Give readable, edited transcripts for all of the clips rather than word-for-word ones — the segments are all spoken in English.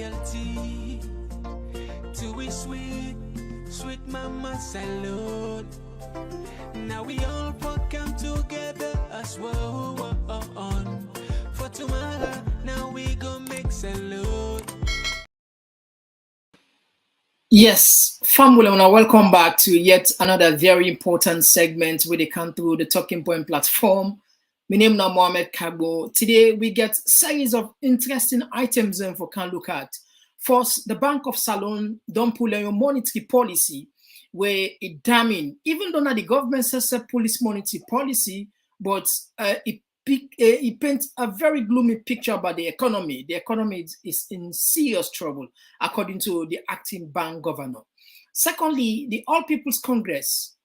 loyalty to we sweet, sweet mama salute. Now we all come together as well on for tomorrow. Now we go make salute. Yes, family, and welcome back to yet another very important segment where they come through the Talking Point platform. My name is Mohamed Kagbo. Today we get series of interesting items for can look at. First, the Bank of Salon don't pull a monetary policy where it damning, even though not the government says a police monetary policy, but it paints a very gloomy picture about the economy. The economy is in serious trouble, according to the acting bank governor. Secondly, the All People's Congress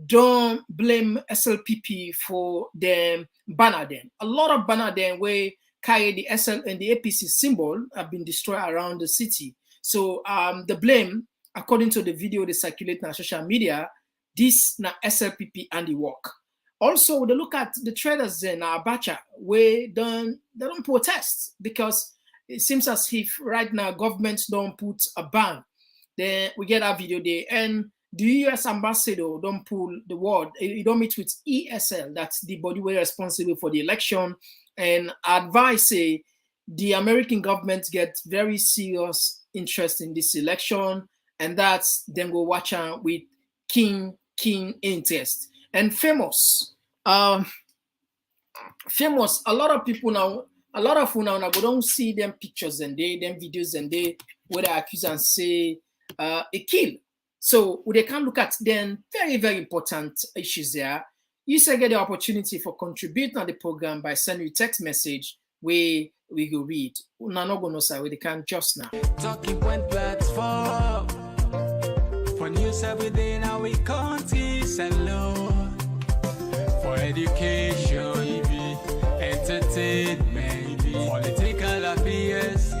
don't blame SLPP for the banner then. A lot of banner then where carry the SL and the APC symbol have been destroyed around the city. So the blame, according to the video they circulate on social media, this na SLPP and the work. Also, they look at the traders in Abacha, where they don't protest because it seems as if right now governments don't put a ban. Then we get our video there, and the U.S. ambassador don't pull the word. You don't meet with ESL, that's the body way responsible for the election, and advise say the American government get very serious interest in this election, and that's them go watch out with keen interest. And famous, a lot of people now, we don't see them pictures and them videos and where they accuse and say a kill. So they can look at them very, very important issues there. You say get the opportunity for contributing on the program by sending a text message where we go read. We're not going to say where they can just now. Talking Point platform for news everything now we country salon for education, entertainment, political affairs,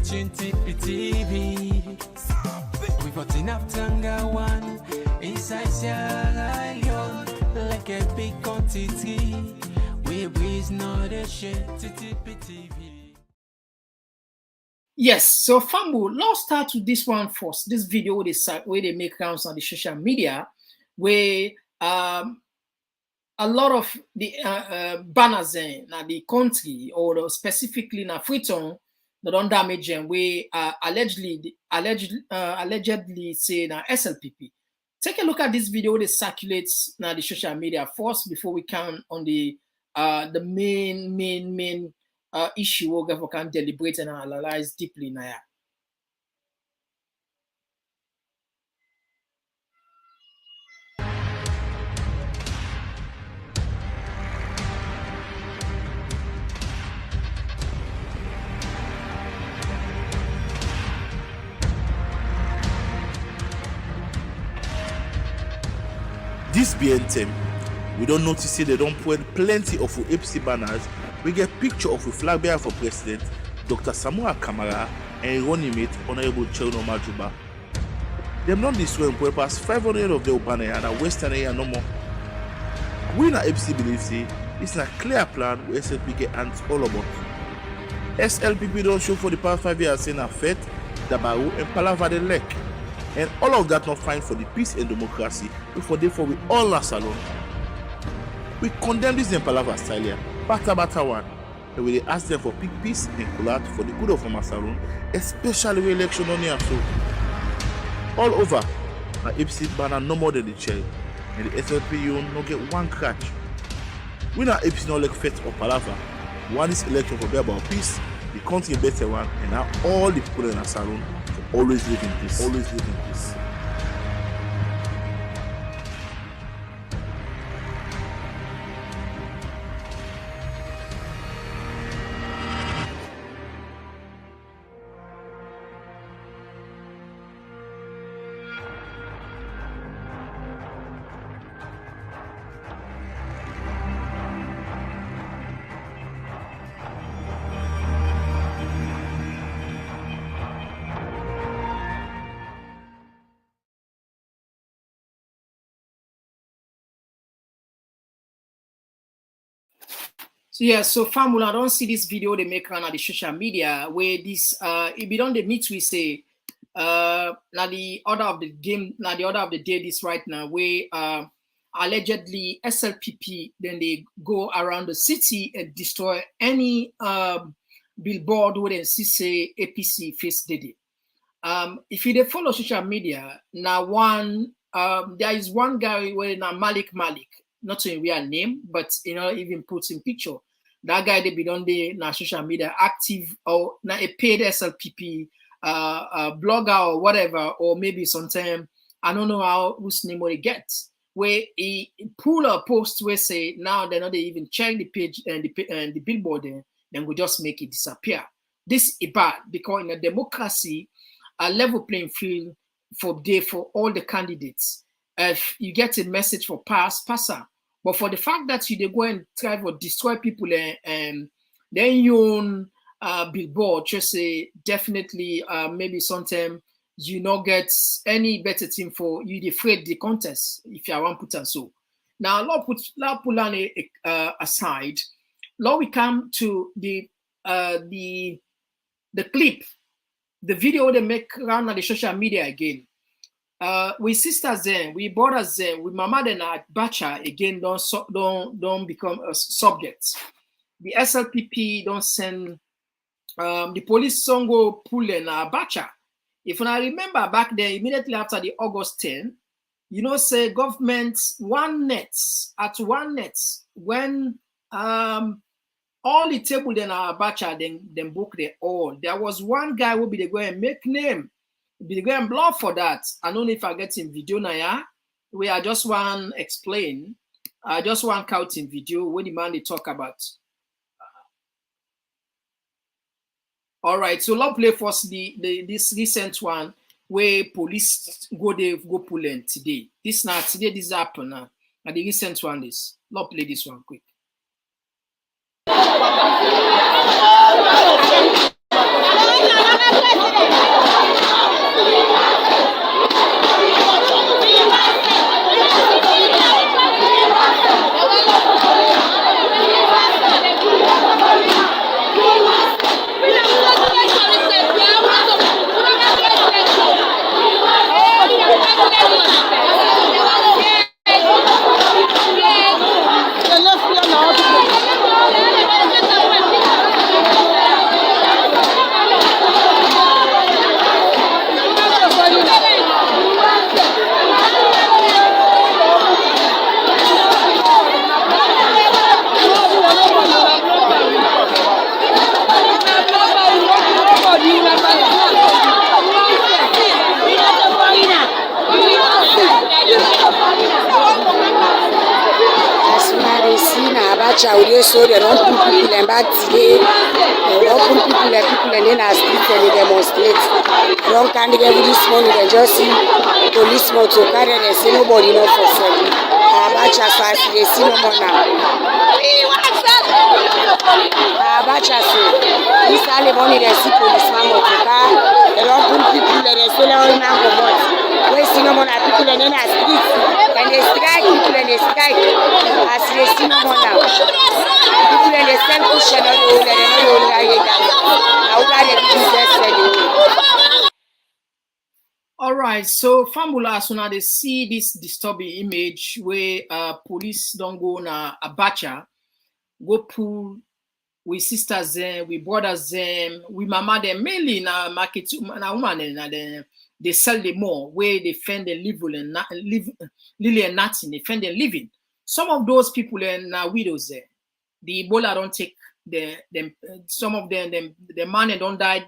TV. We got enough Tanga one inside Sierra Leone like a big quantity. We breeze not a shit TV. Yes, so Fambu, let's start with this one first. This video where they make rounds on the social media, where a lot of the banners in the country, or specifically in Freetown, that don't damage them, we allegedly say na SLPP. Take a look at this video that circulates now the social media first before we can on the main issue we can deliberate and analyze deeply now. This BNTM, we don't notice they don't put plenty of APC banners. We get picture of a flag bearer for President Dr. Samuel Kamara and running mate Honorable Cherno Majuba. Them not this way and past 500 of the banner and a western area no more. We in APC believe say it's a clear plan where SLP get hands all about. SLPP don't show for the past 5 years in a fete, Dabaru and Palava de Lek. And all of that not fine for the peace and democracy, before therefore we all are salon. We condemn this in Palava style here, bata one, and we ask them for peace and collate for the good of our salon, especially with election on here so. All over, my APC banner no more than the chair, and the SLPU no get one scratch. We not APC no like fete or Palava. One is election for about peace, the country better one, and now all the people in our salon always live in peace. Always live in peace. So yeah, so family, I don't see this video they make on the social media where this it be done the meet we say now the order of the game, now the order of the day this right now where allegedly SLPP then they go around the city and destroy any billboard where they see say APC face Dede. If you follow social media, now there is one guy where now Malik, not a real name, but even puts in picture. That guy they be on the social media active or now a paid SLPP blogger or whatever, or maybe sometime I don't know how whose name will gets. Where he pull a post where say now they're not even check the page and the billboard then we just make it disappear. This is bad because in a democracy, a level playing field for all the candidates. If you get a message for passer, but for the fact that they go and try to destroy people and then you own billboard, just say definitely maybe sometime you not get any better team for you afraid the contest if you want put and so. Now put on aside. Now we come to the clip, the video they make around on the social media again. We sisters then, we brothers then, we mama then at Bacha again don't become a subject. The SLPP don't send the police song go pull in Bacha. If I remember back then, immediately after the August 10, say government one net when all the table then Bacha then book they all. There was one guy who be the go and make name. Be the go and block for that. I don't know if I get in video now, yeah. We are just one explain. Just one count in video when the man they talk about. All right, so let's play first this recent one where police go pull in today. This happen now. And the recent one is. Let's play this one quick. So they don't put people in back today. They don't put people and then as people they demonstrate. They don't can't get this morning. They just see police motor carry. They say nobody not for sale. Abacha fast. They see no more now. Abacha so this early morning they see policeman motor car. They don't put people. They say they all now for what? We see no more now. People and then as streets and they strike people and they strike as they see no more now. People in the same cushion or all right, so Famula, so now they see this disturbing image where police don't go na Abacha, go pull we sisters them, we brothers them, we mama them mainly na market na woman and they sell them more where they find the living and Lily and nothing, they find them living. Some of those people are widows there. The Ebola don't take them. Some of them, the man don't die,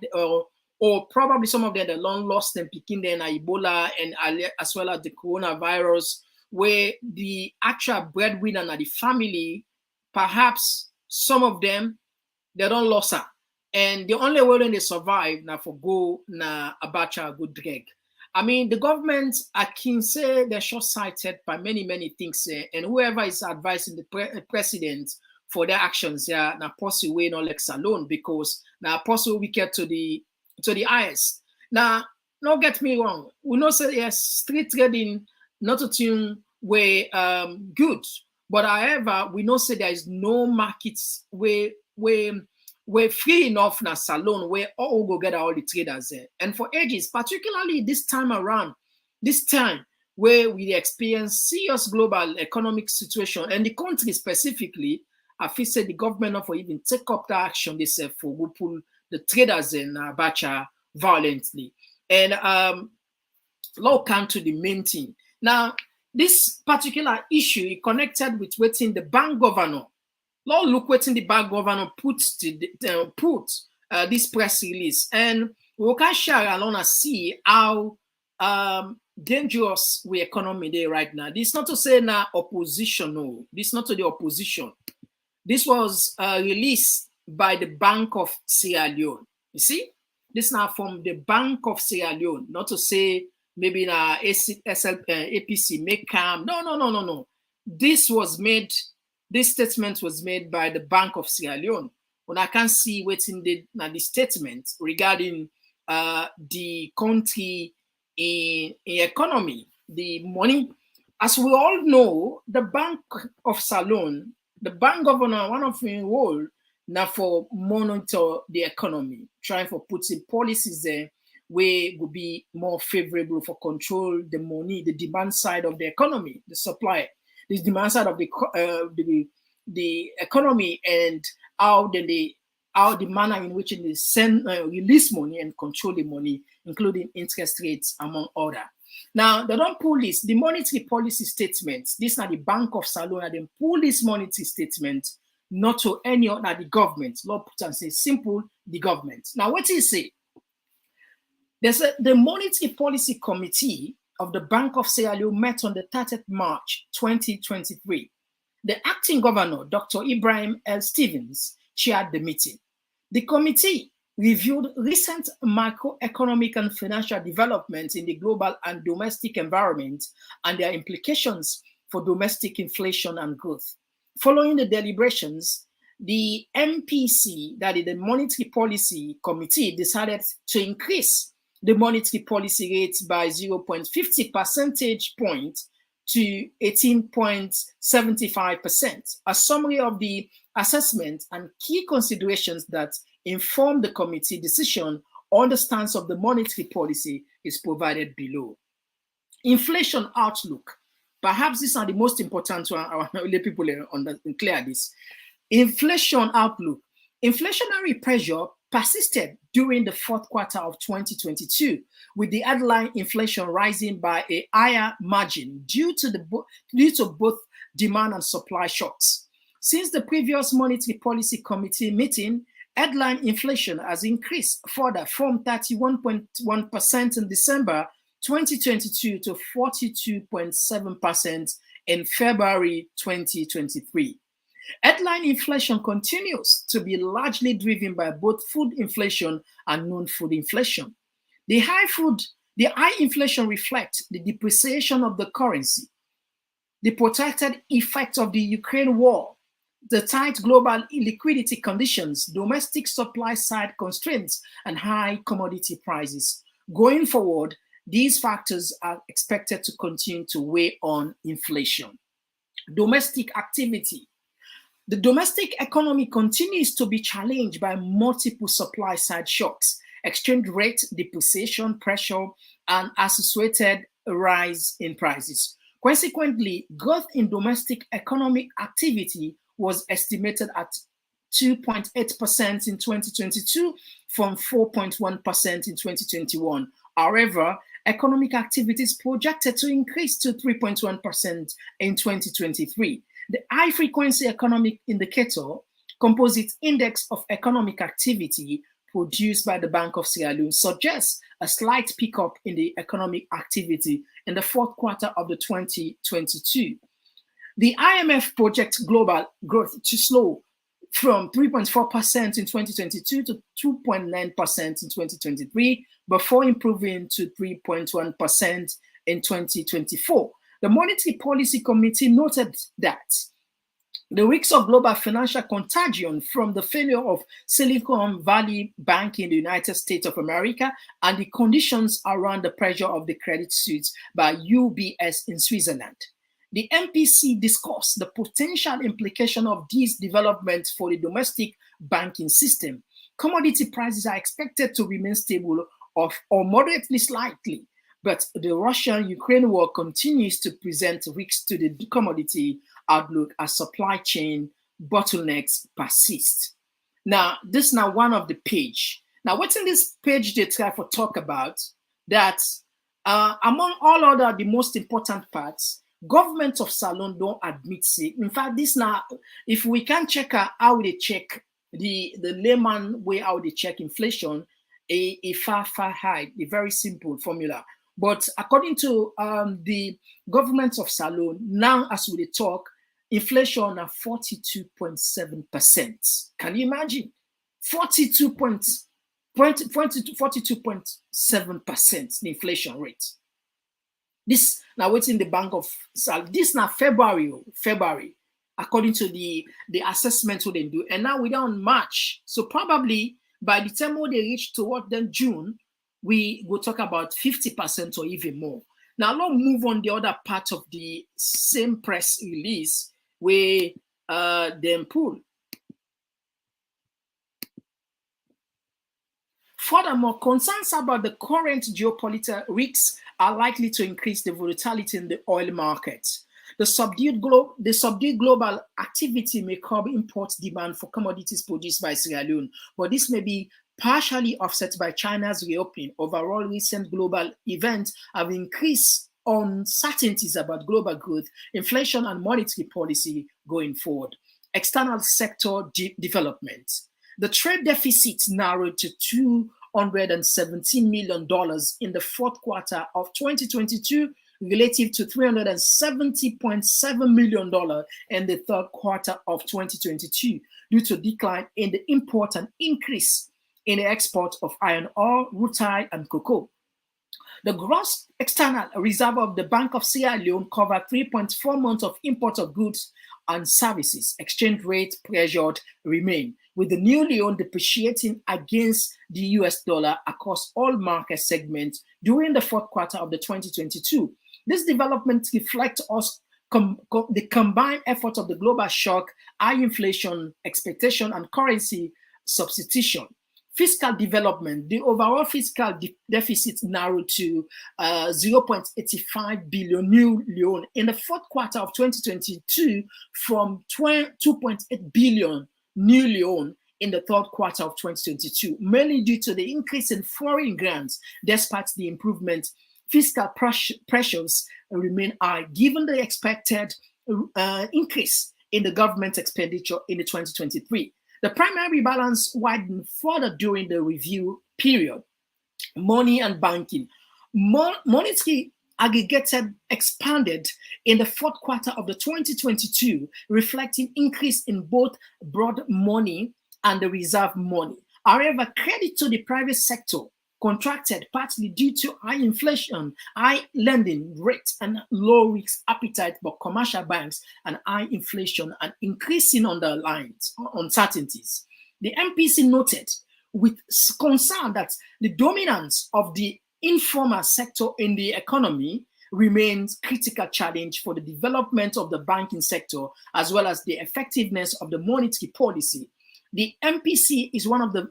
or probably some of them the long lost them picking them Ebola and as well as the coronavirus, where the actual breadwinner and the family, perhaps some of them they don't lost her, and the only way they survive now for go na Abacha go drag. I mean, the government, I can say they're short-sighted by many things, and whoever is advising the president for their actions, they are now possible way not Lex alone because now possible we get to the highest. Now, don't get me wrong. We know say yes, street trading not a thing way good, But however, we know say there is no markets where free enough na salon where all go get all the traders there. And for ages, particularly this time around, this time where we experience serious global economic situation and the country specifically, I feel say the government not for even take up the action they say for go pull the traders in Abacha violently. And law come to the main thing. Now, this particular issue is connected with waiting the bank governor. Law look waiting the bank governor put this press release, and we can share along and see how dangerous we economy there right now. This is not to say now opposition, no. This is not to the opposition. This was released by the Bank of Sierra Leone. You see, this now from the Bank of Sierra Leone, not to say maybe na APC make calm. No. This statement was made by the Bank of Sierra Leone. When I can see what's in the statement regarding the country in economy, the money. As we all know, the Bank of Salon, the bank governor, one of his role now for monitor the economy, trying for putting policies there where would be more favorable for control the money, the demand side of the economy, the supply, the demand side of the economy, and how the manner in which they send release money and control the money, including interest rates, among other. Now, they don't pull this, the monetary policy statements. This is not the Bank of Salona. They pull this monetary statement not to any other the government. Lord put and say simple, the government. Now, what do you say? The Monetary Policy Committee of the Bank of Sierra Leone met on the 30th March 2023. The acting governor, Dr. Ibrahim L. Stevens, chaired the meeting. The committee reviewed recent macroeconomic and financial developments in the global and domestic environment and their implications for domestic inflation and growth. Following the deliberations, the MPC, that is the Monetary Policy Committee, decided to increase the monetary policy rate by 0.50 percentage point to 18.75%. A summary of the assessment and key considerations that inform the committee decision on the stance of the monetary policy is provided below. Inflation outlook. Perhaps these are the most important one. I want to let people clear this. Inflation outlook. Inflationary pressure persisted during the fourth quarter of 2022, with the headline inflation rising by a higher margin due to both demand and supply shocks. Since the previous Monetary Policy Committee meeting, headline inflation has increased further from 31.1% in December 2022 to 42.7% in February 2023. Headline inflation continues to be largely driven by both food inflation and non-food inflation. The high inflation reflects the depreciation of the currency, the protracted effect of the Ukraine war, the tight global liquidity conditions, domestic supply side constraints, and high commodity prices. Going forward, these factors are expected to continue to weigh on inflation. Domestic activity. The domestic economy continues to be challenged by multiple supply side shocks, exchange rate depreciation pressure, and associated rise in prices. Consequently, growth in domestic economic activity was estimated at 2.8% in 2022 from 4.1% in 2021. However, economic activity is projected to increase to 3.1% in 2023. The high-frequency economic indicator, composite index of economic activity produced by the Bank of Sierra Leone, suggests a slight pickup in the economic activity in the fourth quarter of the 2022. The IMF projects global growth to slow from 3.4% in 2022 to 2.9% in 2023, before improving to 3.1% in 2024. The Monetary Policy Committee noted that the risks of global financial contagion from the failure of Silicon Valley Bank in the United States of America and the conditions around the pressure of the Credit Suisse by UBS in Switzerland. The MPC discussed the potential implication of these developments for the domestic banking system. Commodity prices are expected to remain stable or moderately slightly, but the Russia-Ukraine war continues to present risks to the commodity outlook as supply chain bottlenecks persist. Now, this is now one of the page. Now, what's in this page they try to talk about that among all other the most important parts, government of Salon don't admit it. In fact, this now, if we can check out how they check the layman way how they check inflation, a far high, a very simple formula. But according to the government of Salon, now as we talk, inflation at 42.7%. Can you imagine? 42.7% the inflation rate. This now what's in the Bank of Salon. This now February, according to the assessment what they do. And now we're down March. So probably by the time when they reach toward then June, we will talk about 50% or even more. Now let's move on the other part of the same press release where them pull. Furthermore, concerns about the current geopolitical risks are likely to increase the volatility in the oil market. The subdued global activity may curb import demand for commodities produced by Sierra Leone, but this may be partially offset by China's reopening. Overall, recent global events have increased uncertainties about global growth, inflation, and monetary policy going forward. External sector development. The trade deficit narrowed to $217 million in the fourth quarter of 2022, relative to $370.7 million in the third quarter of 2022, due to decline in the import and increase in the export of iron ore, rutile, and cocoa. The gross external reserve of the Bank of Sierra Leone covered 3.4 months of import of goods and services. Exchange rate pressured remain, with the new leone depreciating against the US dollar across all market segments during the fourth quarter of the 2022. This development reflects the combined effort of the global shock, high inflation expectation, and currency substitution. Fiscal development. The overall fiscal deficit narrowed to 0.85 billion new leone in the fourth quarter of 2022 from 2.8 billion new leone in the third quarter of 2022, mainly due to the increase in foreign grants. Despite the improvement, fiscal pressures remain high, given the expected increase in the government expenditure in the 2023. The primary balance widened further during the review period. Money and banking. Monetary aggregated expanded in the fourth quarter of the 2022, reflecting increase in both broad money and the reserve money. However, credit to the private sector contracted partly due to high inflation, high lending rates, and low risk appetite for commercial banks, and high inflation and increasing underlying uncertainties. The MPC noted with concern that the dominance of the informal sector in the economy remains a critical challenge for the development of the banking sector, as well as the effectiveness of the monetary policy. The MPC is one of the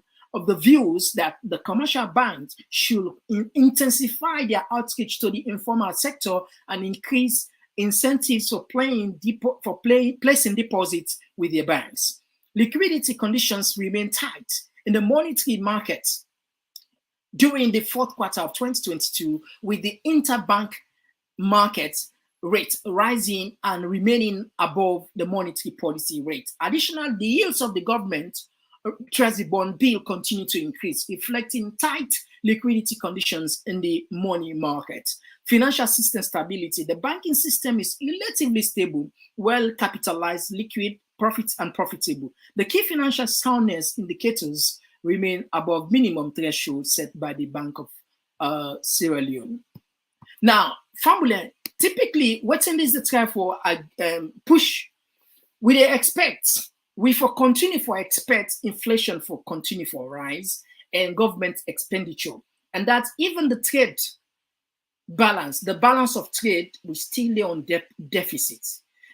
views that the commercial banks should intensify their outreach to the informal sector and increase incentives for placing deposits with their banks. Liquidity conditions remain tight in the monetary market during the fourth quarter of 2022, with the interbank market rate rising and remaining above the monetary policy rate. Additionally, the yields of the government Treasury bond bill continue to increase, reflecting tight liquidity conditions in the money market. Financial system stability. The banking system is relatively stable, well capitalized, liquid, profitable. The key financial soundness indicators remain above minimum thresholds set by the Bank of Sierra Leone. Now, formula, typically, what is the try for push? We expect expect inflation for continue for rise and government expenditure, and that even the balance, the balance of trade will still lay on deficit.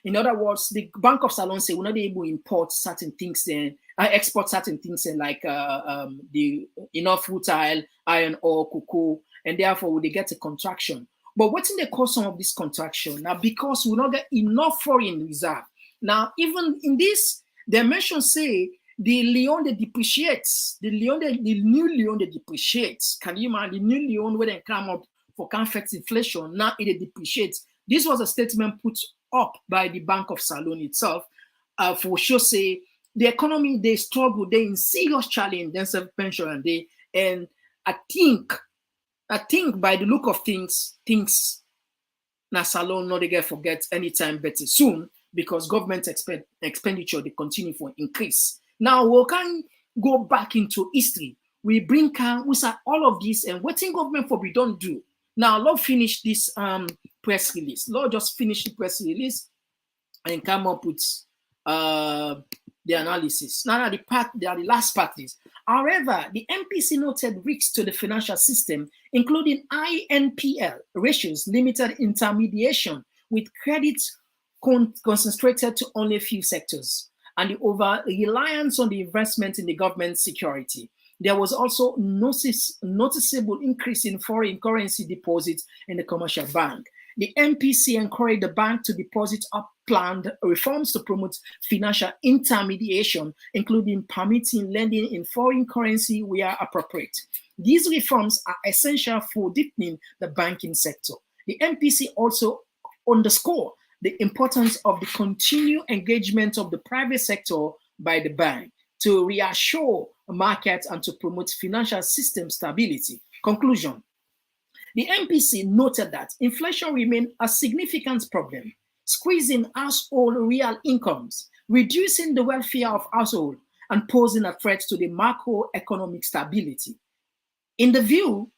In other words, the Bank of Salon say we're not able to import certain things and export certain things like the enough rutile, iron ore, cocoa, and therefore they get a contraction. But what's in the cause some of this contraction? Now, because we not get enough foreign reserve. Now, even in this dimension, say the Leon they depreciates, the new Leon they depreciates. Can you imagine the new Leon when they come up for conflict inflation? Now it depreciates. This was a statement put up by the Bank of Salon itself for sure say the economy they struggle, they in serious challenge, then self-pension and I think by the look of things na Salon not they get forget anytime better soon because government expenditure they continue for increase. Now we can go back into history. We bring we say all of this and what thing government for we don't do. Now Lord finish this press release. Lord just finish the press release and come up with the analysis. Now the last part is. However, the MPC noted risks to the financial system, including INPL ratios, limited intermediation with credit concentrated to only a few sectors, and the over-reliance on the investment in the government security. There was also noticeable increase in foreign currency deposits in the commercial bank. The MPC encouraged the bank to deposit up planned reforms to promote financial intermediation, including permitting lending in foreign currency where appropriate. These reforms are essential for deepening the banking sector. The MPC also underscored the importance of the continued engagement of the private sector by the bank to reassure markets and to promote financial system stability. Conclusion. The MPC noted that inflation remained a significant problem, squeezing household real incomes, reducing the welfare of households, and posing a threat to the macroeconomic stability. In the view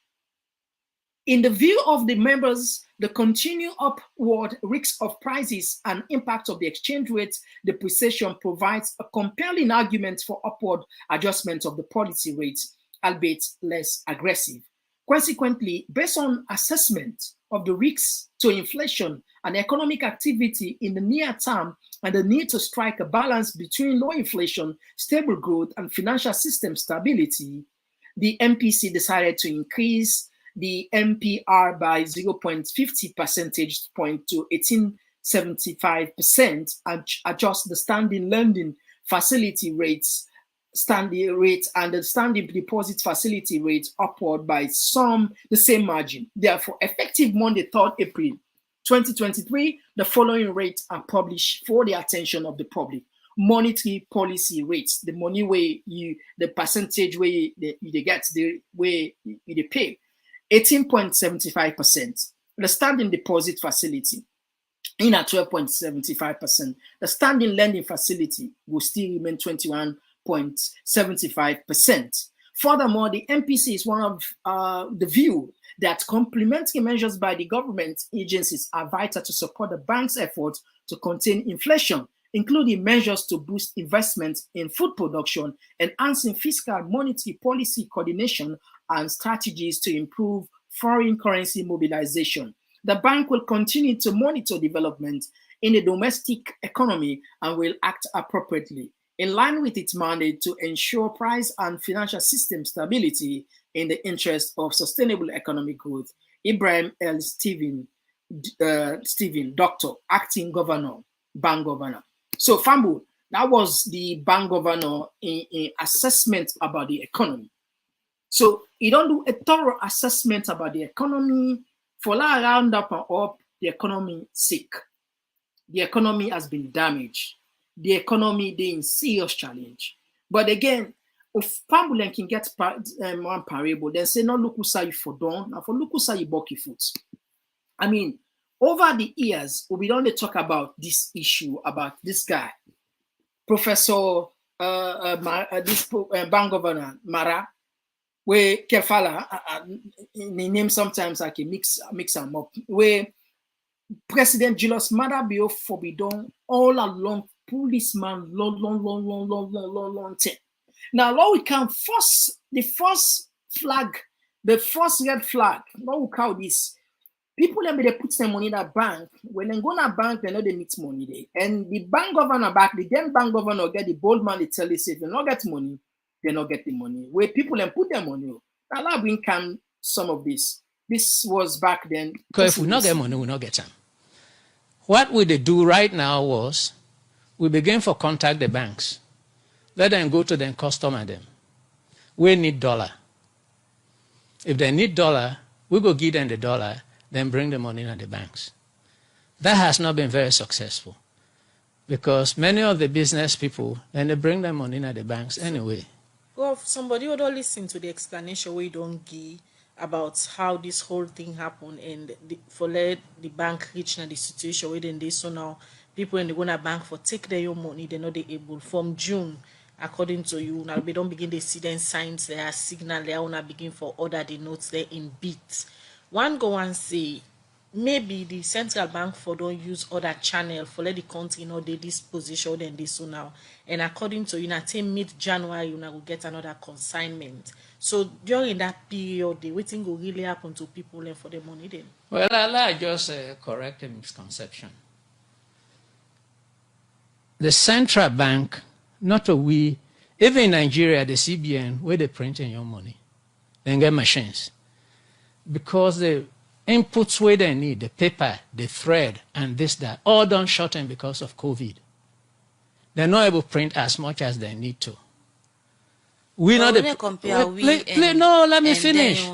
of the members, the continued upward risk of prices and impact of the exchange rate depreciation provides a compelling argument for upward adjustment of the policy rates, albeit less aggressive. Consequently, based on assessment of the risks to inflation and economic activity in the near term and the need to strike a balance between low inflation, stable growth, and financial system stability, the MPC decided to increase the MPR by 0.50 percentage point to 18.75% and adjust the standing lending facility rates standing rate and the standing deposit facility rate upward by the same margin. Therefore, effective Monday, 3rd April 2023, the following rates are published for the attention of the public. Monetary policy rates, the money way the percentage where you get, the way you pay, 18.75%. The standing deposit facility in at 12.75%. The standing lending facility will still remain 21.75%. Furthermore, the MPC is one of the view that complementary measures by the government agencies are vital to support the bank's efforts to contain inflation, including measures to boost investment in food production, enhancing fiscal monetary policy coordination, and strategies to improve foreign currency mobilization. The bank will continue to monitor development in the domestic economy and will act appropriately in line with its mandate to ensure price and financial system stability in the interest of sustainable economic growth. Ibrahim L. Stephen, Doctor, Acting Governor, Bank Governor. So, Fambu, that was the Bank Governor in assessment about the economy. So, you don't do a thorough assessment about the economy for la round up and up, the economy sick. The economy has been damaged. The economy they in serious challenge. But again, if Pambulen can get one parable, then say no look who say for don, and for look who say bucky foot. I mean, over the years, we don't talk about this issue about this guy, Professor Bank Governor Mara, where Kefala, the name sometimes I can mix them up, where President Julius Maada Bio forbidden all along policeman long time. Now, Lord, we can the first red flag, Lord, we call this people them they put some money in that bank. When they go to bank, they know they meet money there. And the bank governor back, the then bank governor get the bold man, they tell you, say, if you not get money, they not get the money. Where people then put their money. Now that bring can some of this. This was back then. Because if we not get money, we not get time. What we do right now was we begin to contact the banks. Let them go to them, customer them. We need dollar. If they need dollar, we go give them the dollar, then bring the money to the banks. That has not been very successful because many of the business people, then they bring their money to the banks anyway. Well, somebody would all listen to the explanation we don't give about how this whole thing happened and for let the bank reach now the situation where they so now people in the going to bank for take their own money, they're not able from June. According to you, now we don't begin to see them signs there, signal there, now begin for order the notes there in bits. One go and say maybe the central bank for don't use other channel for let the country know they this position than this so now. And according to you, now till mid-January, you now will get another consignment. So during that period, the waiting will really happen to people and for the money then. Well, I'll just correct a misconception. The central bank, not a we, even in Nigeria, the CBN, where they print in your money, then get machines. Because the inputs where they need, the paper, the thread, and this, that, all done shorten because of COVID. They're not able to print as much as they need to. We but not when you compare no, let me finish.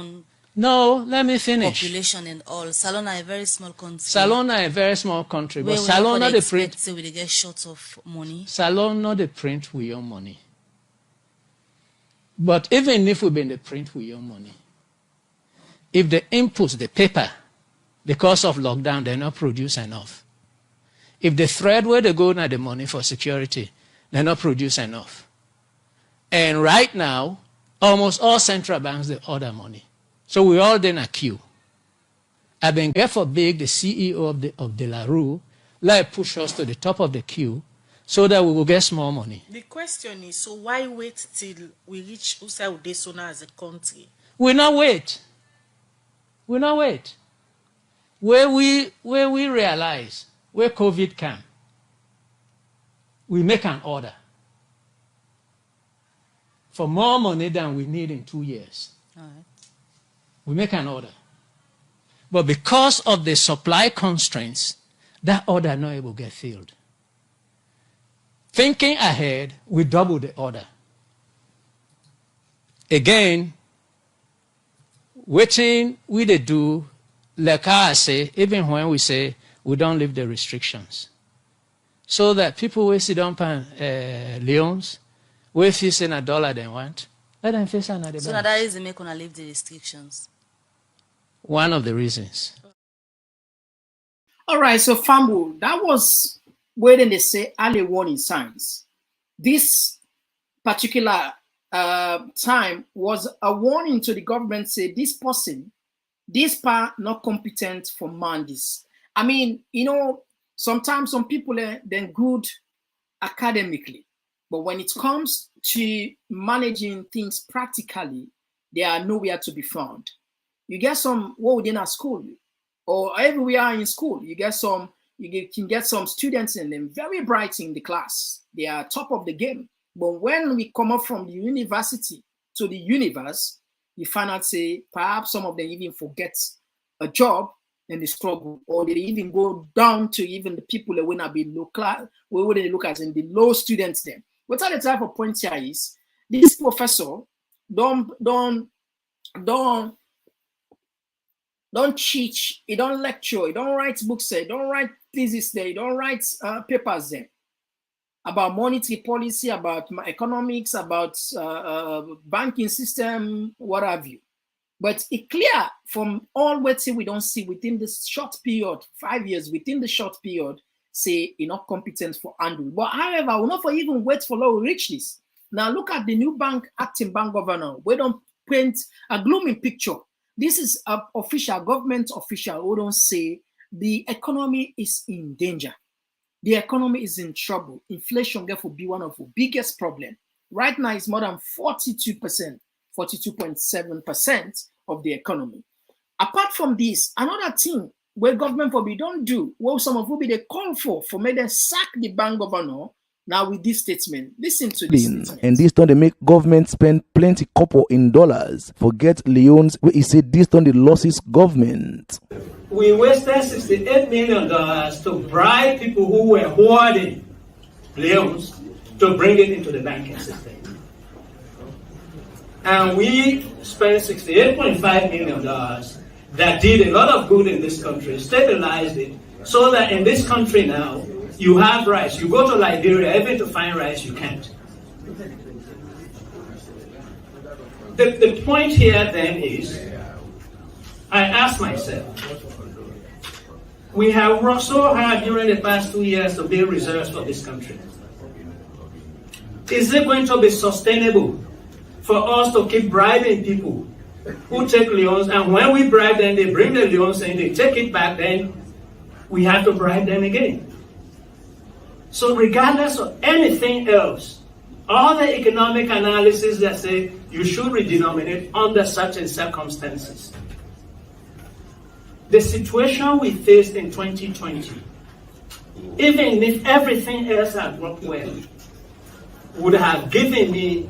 No, let me finish. Population and all. Salon are a very small country. Salon are a very small country, but where Salon not the print. So we get short of money. Salon not the print with your money. But even if we been the print with your money, if the inputs, the paper, because of lockdown, they not produce enough. If the thread where they go now the money for security, they not produce enough. And right now, almost all central banks, they order money. So we all in a queue. I've been careful big, the CEO of De La Rue, let push us to the top of the queue so that we will get small money. The question is, so why wait till we reach Usa Udesona as a country? We not wait. We not wait. Where we realize where COVID came, we make an order for more money than we need in 2 years. All right. We make an order. But because of the supply constraints, that order not able to get filled. Thinking ahead, we double the order. Again, waiting we they do, like I say, even when we say we don't leave the restrictions. So that people will sit down and Leons, we face in $1 they want, let them face another. So now that is the make on leave the restrictions. One of the reasons. All right, so Fambu, that was where they say early warning signs. This particular time was a warning to the government, say this person, this part not competent for man this. I mean, you know, sometimes some people are then good academically, but when it comes to managing things practically, they are nowhere to be found. You get some within a school or everywhere in school, you can get some students in them very bright in the class. They are top of the game. But when we come up from the university to the universe, you find out, say, perhaps some of them even forget a job and they struggle, or they even go down to even the people that will not be low class, where they look at in the low students then. What are the type of point here is this professor don't teach, he don't lecture, he don't write books there, he don't write thesis there, he don't write papers there about monetary policy, about economics, about banking system, what have you. But it's clear from all what we don't see within this short period, 5 years, within the short period, say you're not competent for handle. But however, we'll not for even wait for law to reach this. Now look at the new bank acting bank governor. We don't paint a gloomy picture. This is an official, government official who don't say the economy is in danger. The economy is in trouble. Inflation therefore be one of the biggest problems. Right now it's more than 42%, 42.7% of the economy. Apart from this, another thing where government for be don't do, what some of will be the call for make them sack the bank governor now with this statement. Listen to this statement. And this time they make government spend plenty couple in dollars. Forget Leon's where he said this time the losses government. We wasted $68 million to bribe people who were hoarding loans to bring it into the banking system. And we spent $68.5 million that did a lot of good in this country, stabilized it, so that in this country now, you have rice. You go to Liberia, even to find rice, you can't. The point here then is, I ask myself, we have worked so hard during the past 2 years to build reserves for this country. Is it going to be sustainable for us to keep bribing people who take loans, and when we bribe them, they bring the loans and they take it back, then we have to bribe them again? So regardless of anything else, all the economic analysis that say you should redenominate under certain circumstances, the situation we faced in 2020, even if everything else had worked well, would have given me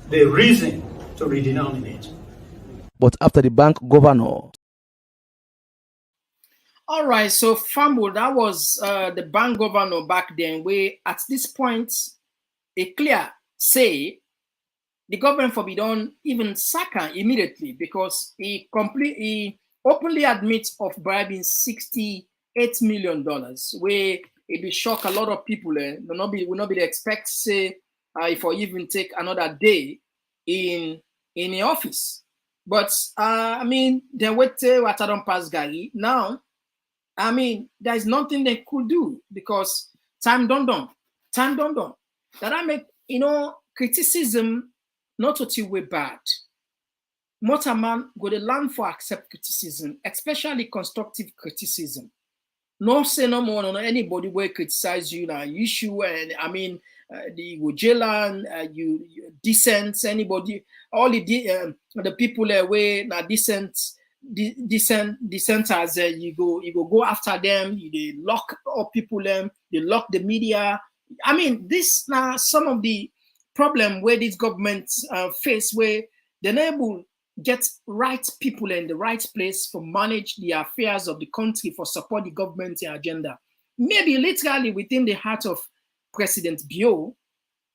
the reason to redenominate. But after the bank governor. All right, so Fambo, that was the bank governor back then, where at this point, a clear say the government for be done even sack her immediately because he openly admits of bribing $68 million, where it will shock a lot of people. Will not be expect say if I even take another day in the office. But I mean, they wait what I don't pass Gary now. I mean, there's nothing they could do because time done. That I make, criticism not what you way bad. Motorman go to learn for accept criticism, especially constructive criticism. No say no more on anybody will criticize you now issue, and I mean the Wojelan, you dissent, anybody, all the people where now dissenters, you go after them, they lock up people they lock the media. I mean, this now some of the problem where these governments face, where they're not able get right people in the right place for manage the affairs of the country, for support the government agenda. Maybe literally within the heart of President Bio,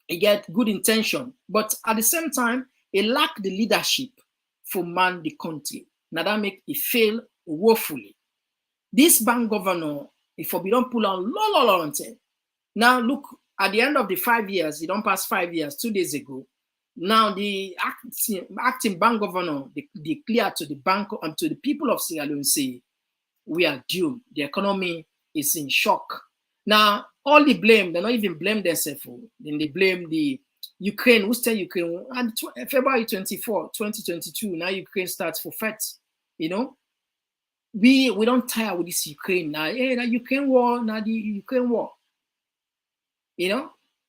he get good intention, but at the same time, he lack the leadership for man the country. Now that make it fail woefully. This bank governor, if we don't pull on long. Now look, at the end of the 5 years, it don't pass 5 years, 2 days ago. Now the acting bank governor declared to the bank and to the people of Sierra Leone, say we are doomed. The economy is in shock. Now all the blame, they not even blame themselves. Then they blame the Ukraine. Who tell Ukraine? And February 24, 2022. Now Ukraine starts for fight. We don't tire with this Ukraine now. Hey, the Ukraine war. Now the Ukraine war.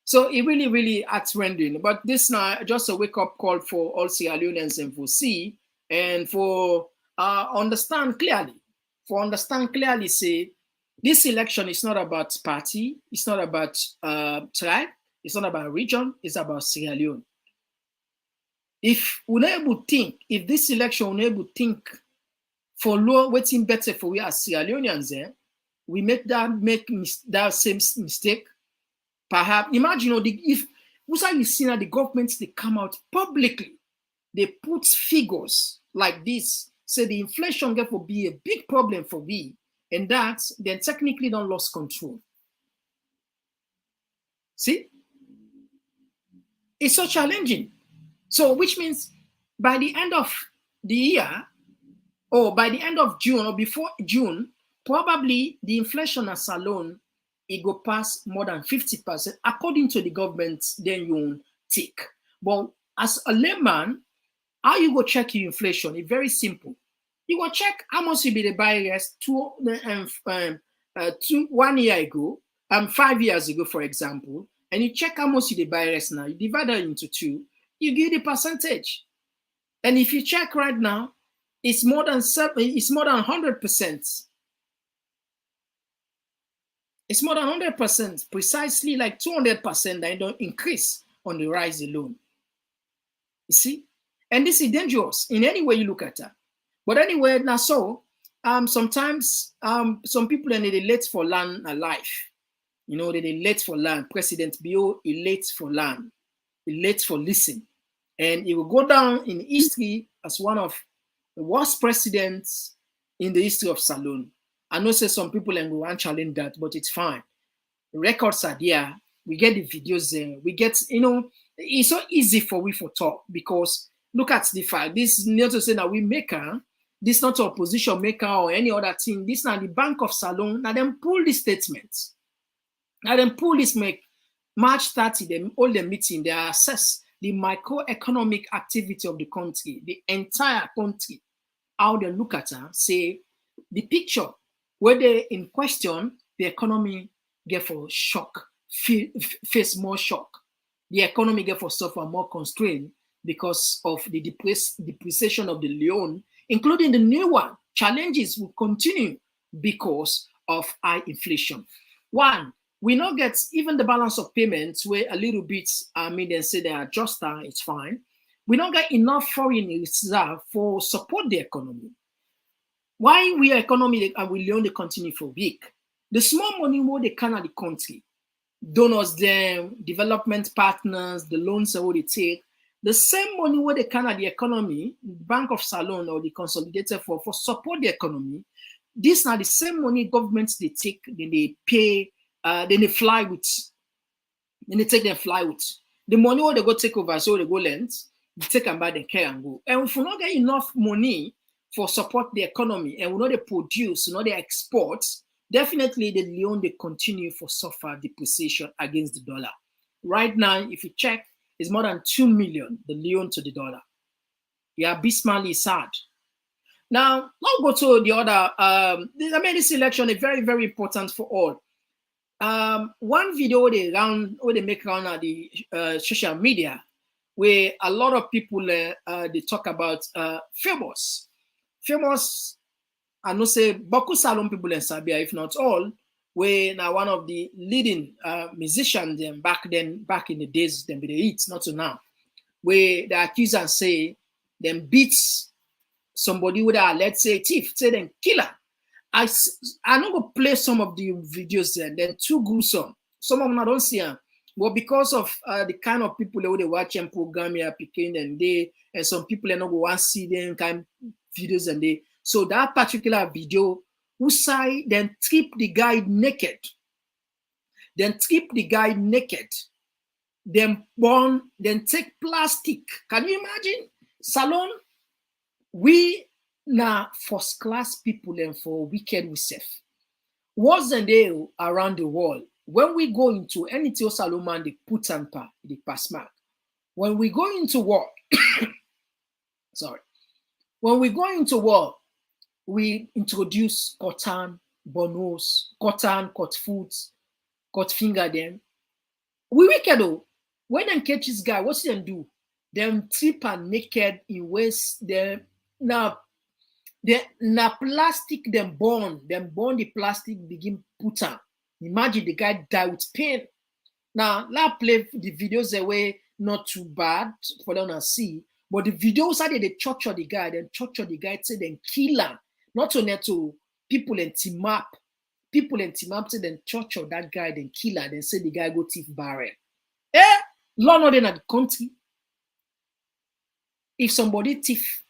So it really, really heart-rending. But this now just a wake-up call for all Sierra Leoneans and for see and for understand clearly. For understand clearly, say this election is not about party, it's not about tribe, it's not about region, it's about Sierra Leone. If we're not able to think, if this election we're not able to think for low waiting better for we as Sierra Leoneans, we make that same mistake. Perhaps imagine if you see now the governments they come out publicly, they put figures like this, say the inflation gap will be a big problem for we, and that then technically don't lost control. See, it's so challenging. So which means by the end of the year, or by the end of June or before June, probably the inflation as alone it go past more than 50%, according to the government, then you take. But as a layman, how you go check your inflation? It's very simple. You go check how much you be the buyers 1 year ago, 5 years ago, for example, and you check how much you the buyers now. You divide that into 2, you give the percentage. And if you check right now, it's more than 100%. It's more than 100%, precisely like 200% that it don't increase on the rise alone. You see? And this is dangerous in any way you look at that. But anyway, now so sometimes some people are late for land life. You know, they're late for land. President Bio is late for land, is late for listen. And it will go down in history as one of the worst presidents in the history of Salone. I know say some people and go and challenge that, but it's fine. The records are there. We get the videos there. We get, you know, it's so easy for we to talk because look at the fact. This is not to say that we maker. This not opposition maker or any other thing. This now the Bank of Salone. Now them pull the statements. Now them pull this make March 30. Them all the meeting. They assess the microeconomic activity of the country, the entire country. How they look at her, say the picture where they in question, the economy get for shock, face more shock. The economy get for suffer more constraint because of the depreciation of the leon, including the new one. Challenges will continue because of high inflation. One, we not get even the balance of payments where a little bit, they say they adjust that, it's fine. We don't get enough foreign reserve for support the economy. Why we economy and we only continue for weak? The small money more they can at the country, donors, them, development partners, the loans that they take, the same money where they can at the economy, Bank of Salone or the consolidated for support the economy. These are the same money governments they take, then they pay, then they fly with, then they take them fly with. The money where they go take over, so they go lend, they take and buy the care and go. And if we not get enough money for support the economy and we know they produce, you know they export, definitely the leon they continue for suffer depreciation against the dollar. Right now, if you check, it's more than 2 million the leon to the dollar. Yeah, abysmally sad. Now, let's go to the other. This election is very, very important for all. One video they make around at the social media where a lot of people they talk about famous, I know say Boku Salon people in Sabia, if not all, where now one of the leading musicians them back in the days them be the hits, not to now, where the accusers say them beats somebody with a let's say thief, say them killer. I not go play some of the videos there. They're too gruesome. Some of them I don't see them. But because of the kind of people that they watch and program here, picking and some people are not go and see them kind of videos and they. So that particular video, who say then strip the guy naked. Then burn, then take plastic. Can you imagine? Salon, we now first class people and for wicked we safe. Wasn't there around the world? When we go into any Salomon, they put and the pass mark. When we go into war, when we go into war, we introduce cotton, bonos, cotton, cut foods, cut finger them. We wicked though. When them catch this guy, what's them do? Them trip and naked in waist them now. Na plastic them burn the plastic begin put on. Imagine the guy die with pain. Now, let's play the videos away, not too bad for them to see. But the videos are they torture the guy, say then kill him. Not only to people in team up, say then torture that guy, then kill him, then say the guy go thief barrel. Law not in the country. If somebody thief,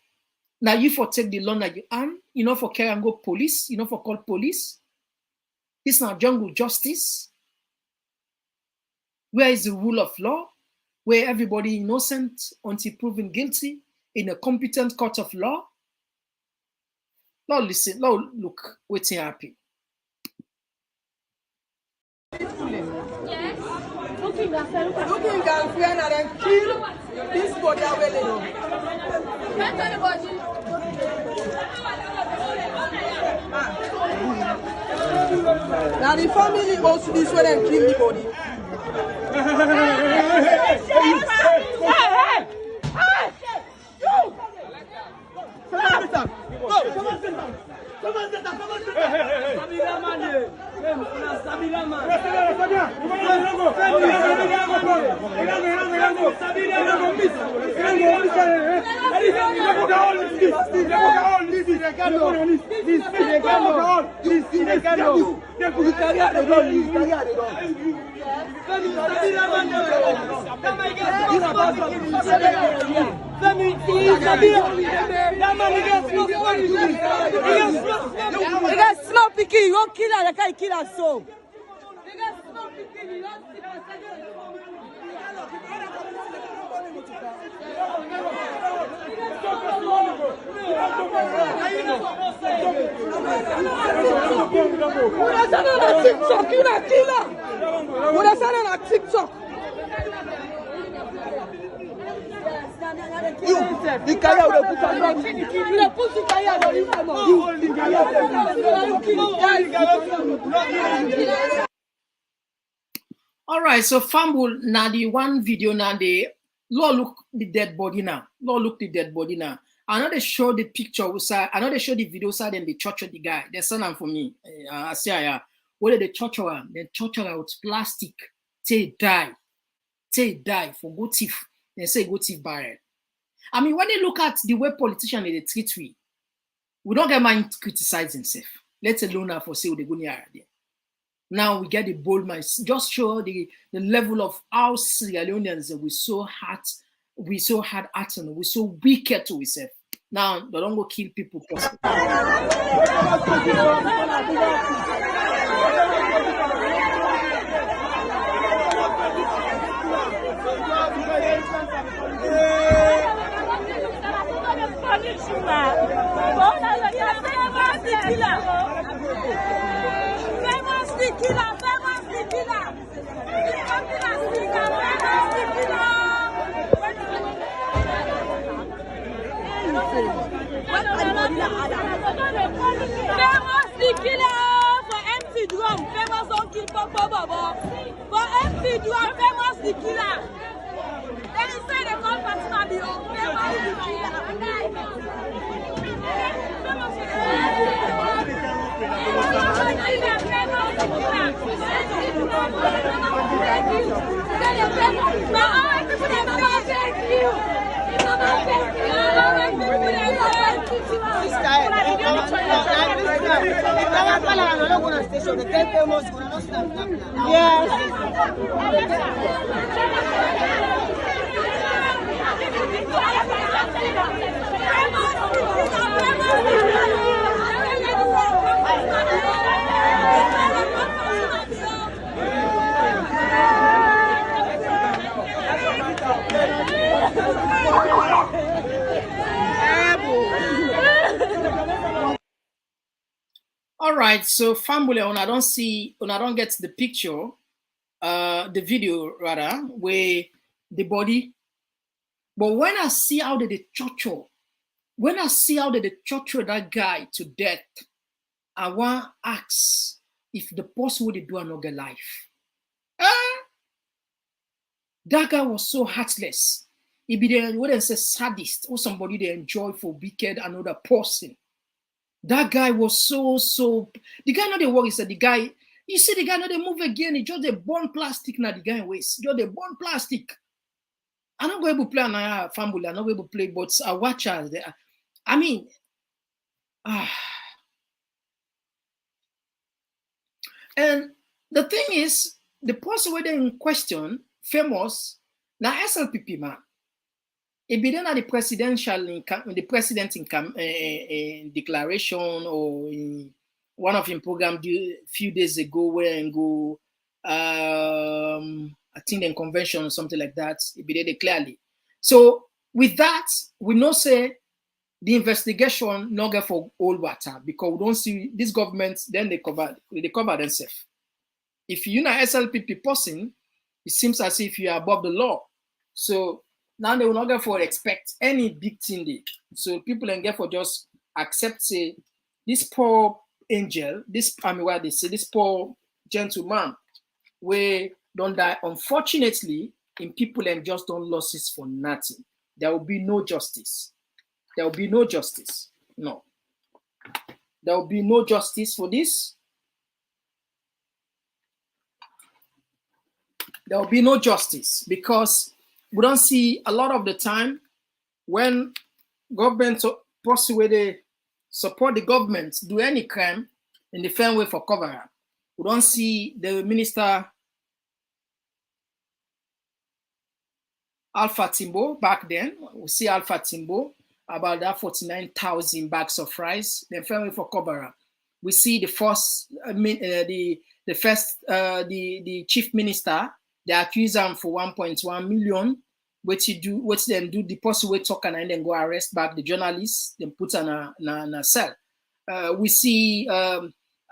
now you for take the loan that you earn, you know for care and go police, you know for call police. It's not jungle justice. Where is the rule of law? Where everybody innocent until proven guilty in a competent court of law? Now listen, now look, waiting happy. Yes. Looking girlfriend and then kill this body away. Can't anybody. Now the family goes to this one and kill the body. Small pikin, you won't kill her, they can't kill her so. TikTok, you not killer. What is that on TikTok? You carry out the All right, so fumble now the one video now the Lord look the dead body now. Lord look the dead body now. I know they show the picture side. I know they show the video side and the church of the guy. They send them for me. I say whether the church one, the church with plastic, say die for go thief. They say go thief barrel. I mean, when you look at the way politicians they treat we don't get mind criticizing themselves. Let alone now for say they go near there. Now we get the bold mind. Just show the level of how Sierra Leoneans we so hard acting, we so wicked to ourselves. Now they don't go kill people. For empty drum, famous don't kill Papa Baba. For empty drum, famous the killer. Then he said they call Fatima the All right, so family, when I don't get the picture, the video rather, where the body. But when I see how they torture, that guy to death, I want to ask if the person would do another life. That guy was so heartless. He be there, wouldn't say sadist or somebody they enjoy for wicked another person. That guy was so. The guy not the work is that the guy. You see the guy not they move again. He just a born plastic now. The guy waste. Just a born plastic. I'm not going to play on family. I'm not going to play, but I watch us there. I mean, and the thing is, the person where they in question, famous, now SLPP man. It be done at the president in declaration or in one of his program a few days ago where and go I think in convention or something like that. It be there clearly. So with that, we know say the investigation not get for all water because we don't see this government. Then they cover themselves. If you're not SLPP person, it seems as if you are above the law. So now they will not get for expect any big thing there. So people can get for just accept say this poor angel, this what they say, this poor gentleman, where don't die. Unfortunately, in people and just don't losses for nothing. There will be no justice. There will be no justice. No. There will be no justice for this. there will be no justice, because we don't see a lot of the time when government persuade support the government do any crime in the same way for cover up. We don't see the minister Alpha Timbo back then. We see Alpha Timbo about that 49,000 bags of rice. Then family for cover up. We see the first, the chief minister. They accuse him for 1.1 million. What then do deposit with token and then go arrest back the journalists. Then put on a cell. We see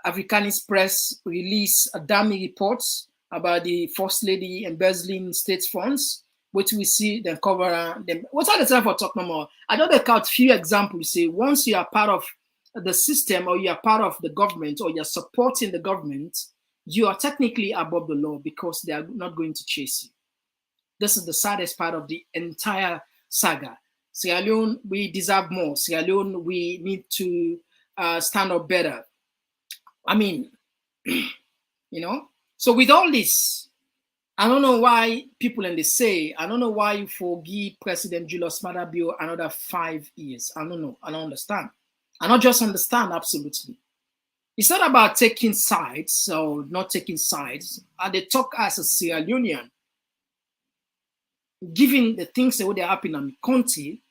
Africanist press release a damning reports about the first lady embezzling state funds. What we see, then cover them. What are the time for talk no more? I don't take out few examples. Say once you are part of the system, or you are part of the government, or you're supporting the government, you are technically above the law, because they are not going to chase you. This is the saddest part of the entire saga. Sierra Leone, we deserve more. Sierra Leone, we need to stand up better. I mean, so with all this, I don't know why people in the say, I don't know why you forgive President Julius Maada Bio another 5 years. I don't know. I don't understand. I don't just understand, absolutely. It's not about taking sides or not taking sides. And they talk as a Sierra Leonean, given the things that are happening in the country.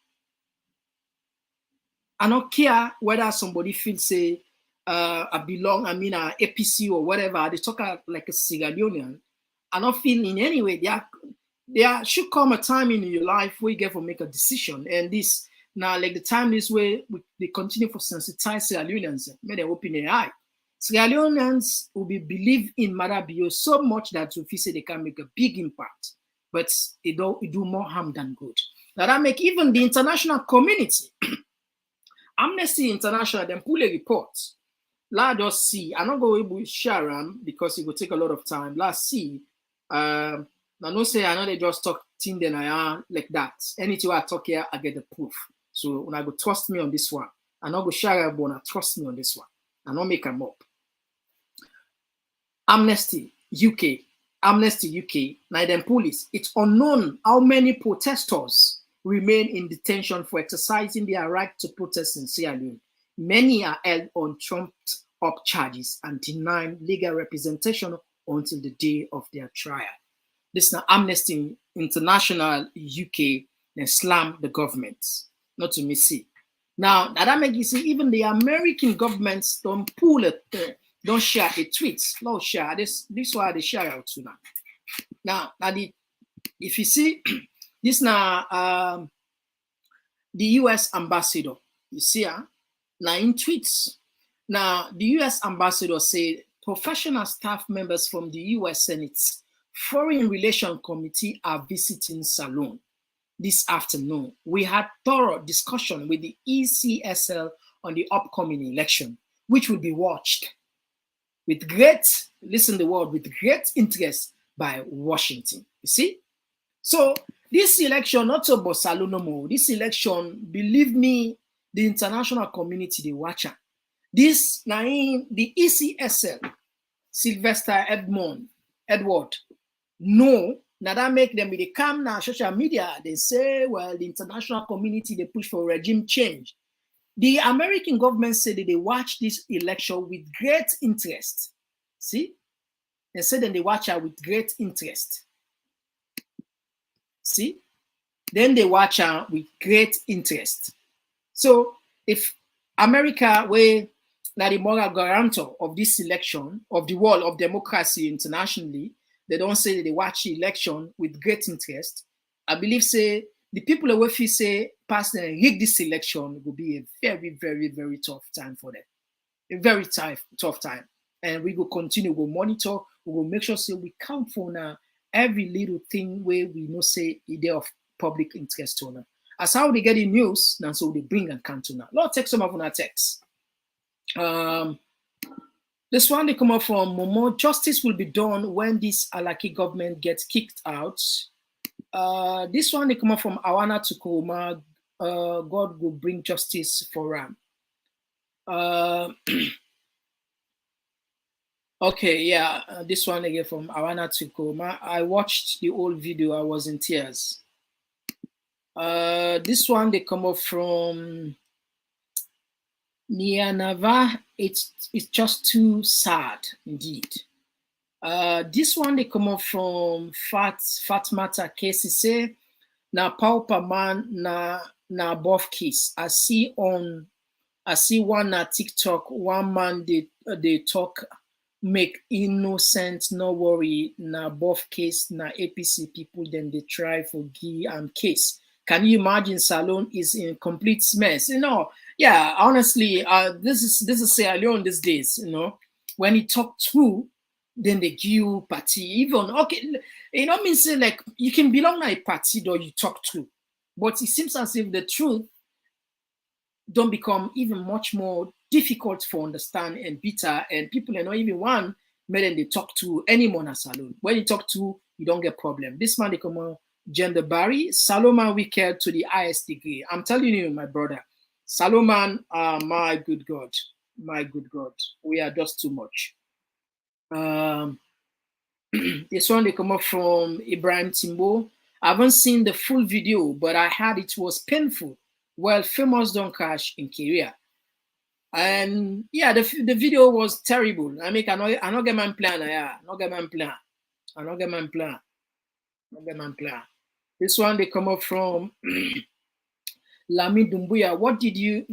I don't care whether somebody feels say I belong, a APC or whatever. They talk like a Sierra Leonean. I don't feel in any way there should come a time in your life where you get to make a decision. And this now, like the time this way, they continue to sensitize Sierra Leoneans, may they open their eye. Sierra Leoneans will believe in Maada Bio so much that we say they can make a big impact, but it do more harm than good. Now that make even the international community, Amnesty International, then pull a report. Let's just see. I'm not going to share them because it will take a lot of time. Let's see. I know they just talk thing then I like that. Anything I talk here, I get the proof. So when I go trust me on this one, I'm not go share it, but trust me on this one. I not make them up. Amnesty UK, Nigerian police. It's unknown how many protesters remain in detention for exercising their right to protest in Sierra Leone. Many are held on trumped-up charges and denied legal representation until the day of their trial. This is now Amnesty International UK, then slam the government. Not to miss it. Now, that make you see, even the American governments don't pull it, don't share the tweets. No share. This why they share out to now. Now, if you see, this now the US ambassador, you see, now in tweets. Now, the US ambassador said professional staff members from the US Senate's Foreign Relations Committee are visiting Salone this afternoon. We had thorough discussion with the ECSL on the upcoming election, which will be watched with great, listen the word, with great interest by Washington. You see? So this election, not so about Salone no more. This election, believe me, the international community, they watch it. This now in the ECSL, Sylvester Edward, no, now that make them with the come now social media. They say, well, the international community they push for regime change. The American government said that they watch this election with great interest. See, they said that they watch it with great interest. See, then they watch it with great interest. So if America were that the moral guarantor of this election, of the world of democracy internationally, they don't say that they watch the election with great interest. I believe, say, the people who will say pass and rig this election will be a very, very, very tough time for them. A very tough time. And we will continue, we'll monitor, we will make sure say we count for now every little thing where we know say idea of public interest to now. As how they get in news, and so they bring and count to now. Lord, take some of our text. This one they come up from Momo. Justice will be done when this Alaki government gets kicked out. This one they come up from Awana Tukuma. God will bring justice for Ram. Okay, yeah, this one again from Awana Tukoma. I watched the old video. I was in tears. This one they come up from Nianava. It's just too sad indeed. This one they come up from Fatmata Kesise. Na pauper man na above kiss. I see one na TikTok. One man they talk make innocent, no worry, na above case, na APC people, then they try for Guy and case. Can you imagine Salon is in complete mess? Yeah, honestly, this is Sierra Leone these days, when he talk through, then they give you party. Even, okay, means like you can belong to a party though you talk through. But it seems as if the truth don't become even much more difficult for understand and bitter, and people are not even one more they talk to anyone at Salon. When you talk to, you don't get problem. This man they come on gender Barry, Salomon wicked to the highest degree. I'm telling you, my brother, Salomon, my good God, we are just too much. This one they come up from Ibrahim Timbo. I haven't seen the full video, but I heard it was painful. Well, famous don't crash in Korea. And yeah, the video was terrible. I mean, I not get my plan. Yeah, not get my plan. This one they come up from Lami Dumbuya. What did you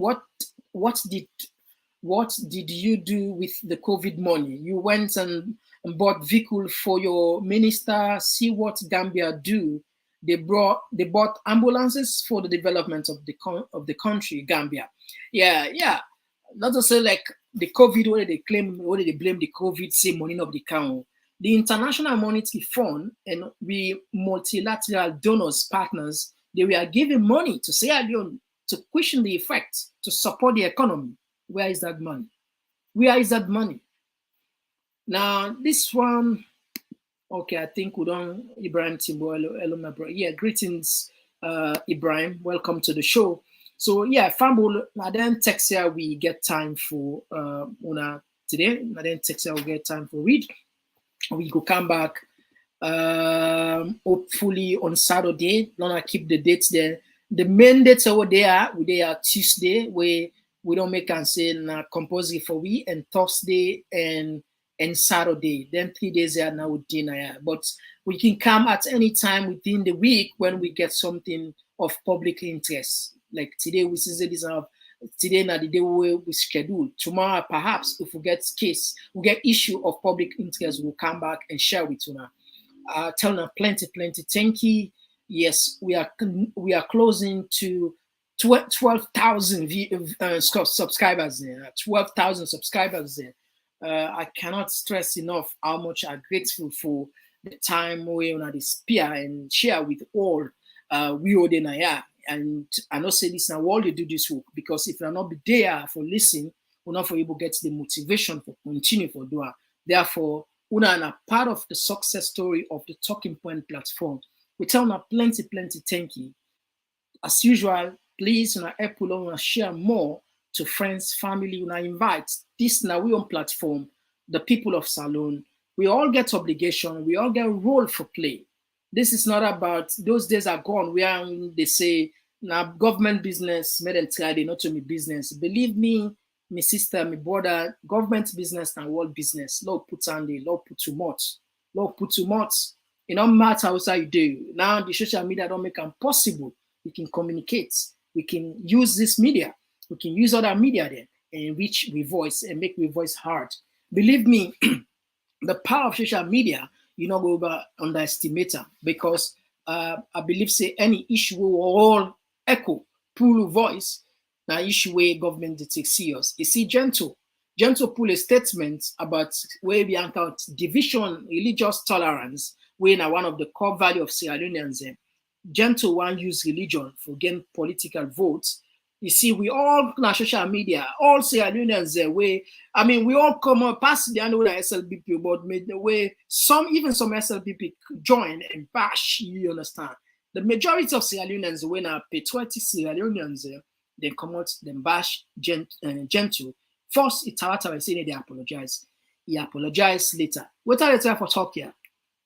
do with the COVID money? You went and bought vehicle for your minister. See what Gambia do. They bought ambulances for the development of the country, Gambia. Yeah. Not to say like the COVID, whether they blame the COVID, say money of the account. The International Monetary Fund and we multilateral donors, partners, they were giving money to Sierra Leone to cushion the effect, to support the economy. Where is that money? Now, this one, okay, I think we don't, Ibrahim Timbo, hello, my brother. Yeah, greetings, Ibrahim. Welcome to the show. So, yeah, Fambul, I then text here we get time for Una today. I then text here we get time for read. We go come back hopefully on Saturday. Gonna keep the dates there. The main dates over there, they are Tuesday, where we don't make and say compulsory for we, and Thursday and Saturday. Then 3 days there now with dinner. But we can come at any time within the week when we get something of public interest. Like today, we see this today now the day we schedule. Tomorrow, perhaps if we get issue of public interest, we'll come back and share with you now. Tell them plenty. Thank you. Yes, we are closing to 12,000 subscribers there. 12,000 subscribers there. I cannot stress enough how much I'm grateful for the time we on this spear and share with all we owe them. And I not say this now, all they do this work, because if you're not be there for listening, we're not for able to get the motivation for continue for doing. Therefore, we are part of the success story of the Talking Point platform. We tell them plenty thank you. As usual, please help share more to friends, family. Invite this now we on platform, the people of Salon. We all get obligation, we all get role for play. This is not about those days are gone. They say now government business, made them try they not to me business. Believe me, my sister, my brother, government business and world business. Lord put on the Lord put too much. It don't matter how you do. Now the social media don't make it possible. We can communicate. We can use this media. We can use other media then and reach with voice and make with voice heard. Believe me, the power of social media, you not go over underestimate them, because I believe say any issue will all echo, pull voice, now issue where government they take serious. You see, Gentle pull a statement about where we encounter division, religious tolerance, where now one of the core value of Sierra Leoneans. Gentle one use religion for gain political votes. You see, we all on social media, all Sierra Leoneans we all come up past the annual SLBP, but made the way some SLBP join and bash, you understand. The majority of Sierra Leoneans when are patriotic Sierra Leoneans, they come out, then bash Gentle. First, it's Tawata saying they apologize. he apologized later. Without the time for talk here,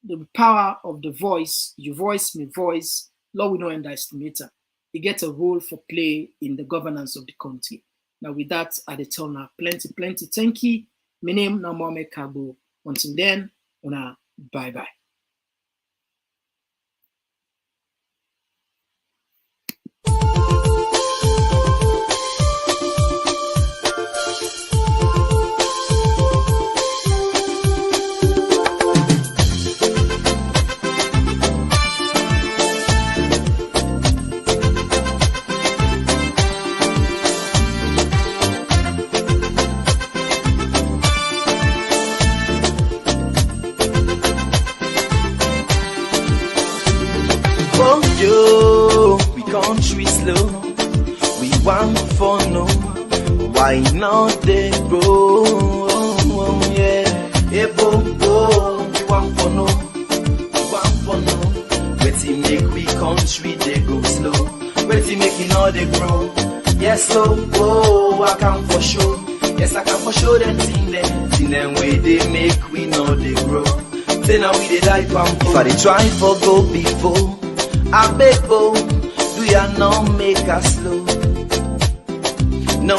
the power of the voice, your voice, my voice, Lord, we know underestimate it. He gets a role for play in the governance of the country. Now, with that, I tell now plenty. Thank you. My name is Mohamed Kagbo. Until then, bye-bye. Country slow, we want for no. Why not they grow? Yeah, hey, bo, we want for no. Waiting make we country they go slow. Waiting making all they grow. Yes, slow, I can for sure. Yes, I can for sure them thing them way they make we know they grow. Then now we they die pampo. If I they try for go before, I beg bo. Do ya not make us slow? No.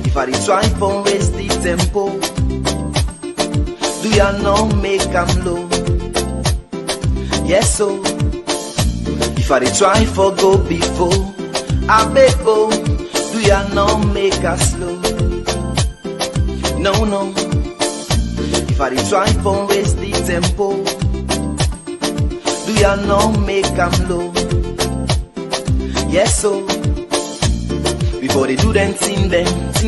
If I try for raise the tempo, do ya not make them low? Yes, so. If I try for go before, I beg bo. Do ya not make us slow? No. If I try for raise the tempo, do ya not make them low? Yes, so before they do them thing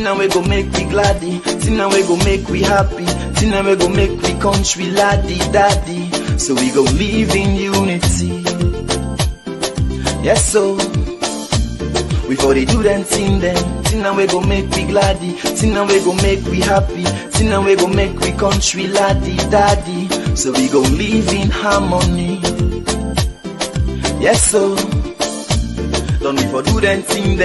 now we go make we gladdy, thing now we go make we happy, thing now we go make we country laddie daddy. So we go live in unity. Yes, so before they do them thing now we go make we gladdy, thing now we go make we happy, thing now we go make we country laddie daddy. So we go live in harmony. Yes, so don't we for do them thing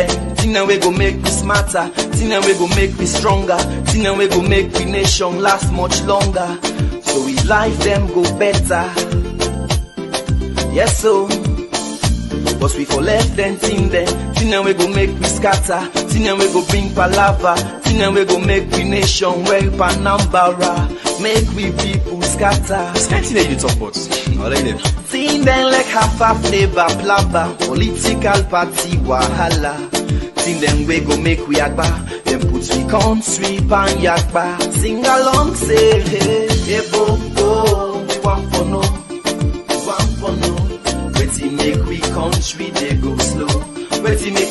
now we go make we smarter, thing now we go make we stronger, thing now we go make we nation last much longer. So we life them go better. Yes, so but we for left them thing now we go make we scatter, thing now we go bring palava, thing now we go make we nation well panambara, make we people scatter. Scanty you talk about. Thing them like half flavor blabber, political party wahala. Thing them we go make we agba, them put we country pan yakba. Sing along say hey bo, we want for no. Waiting make we country they go slow. Waiting make